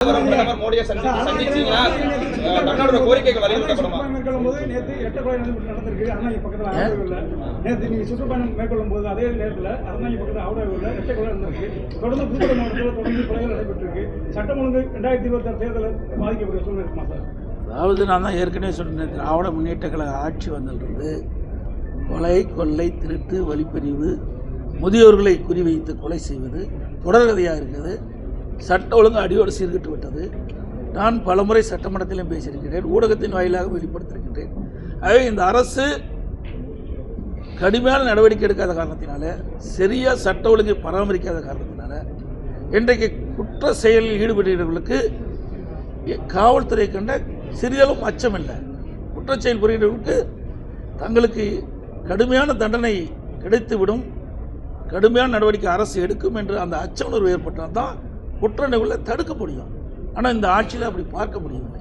மோடியை சந்திச்சீங்கன்னா தமிழ்நாடு கோரிக்கைகள் வலியுறுத்தப்படுமா? நேற்று எட்டக்குறை நடந்திருக்கு. அண்ணா பக்கத்தில் நேற்று நீங்க சுற்றுப்பயணம் மேற்கொள்ளும் போது அதே நேரத்தில் அண்ணா பக்கத்தில் ஆவடாவில் எட்டக்குறை நடந்திருக்கு. தொடர்ந்து புதுக்கோட்டை மாவட்டத்தில் தொடர்ந்து கொலைகள் நடைபெற்றிருக்கு. சட்டம் ஒழுங்கு 2026 தேர்தலில் பாதிக்கக்கூடிய சூழ்நிலை இருக்குமா சார்? அதாவது நான் தான் ஏற்கனவே சொன்னேன், திராவிட முன்னேற்ற கழக ஆட்சி வந்ததிலிருந்து கொலை, கொள்ளை, திருட்டு, வழிப்பறிவு, முதியோர்களை குறிவைத்து கொலை செய்வது தொடர்கதையாக இருக்குது. சட்ட ஒழுங்கு அடியோடு சீர்கிட்டு விட்டது. நான் பலமுறை சட்டமன்றத்திலும் பேசியிருக்கிறேன், ஊடகத்தின் வாயிலாக வெளிப்படுத்தியிருக்கின்றேன். ஆகவே இந்த அரசு கடுமையான நடவடிக்கை எடுக்காத காரணத்தினால, சரியாக சட்ட ஒழுங்கை பராமரிக்காத காரணத்தினால, இன்றைக்கு குற்ற செயலில் ஈடுபடுகிறவர்களுக்கு காவல்துறை கண்ட சிறிதளவும் அச்சம் இல்லை. குற்றச்செயல் புரிகிறவர்களுக்கு தங்களுக்கு கடுமையான தண்டனை கிடைத்துவிடும், கடுமையான நடவடிக்கை அரசு எடுக்கும் என்று அந்த அச்ச உணர்வு ஏற்பட்டால் தான் குற்ற நிகழ்வுகளை தடுக்க முடியும். ஆனால் இந்த ஆட்சியில் அப்படி பார்க்க முடியவில்லை.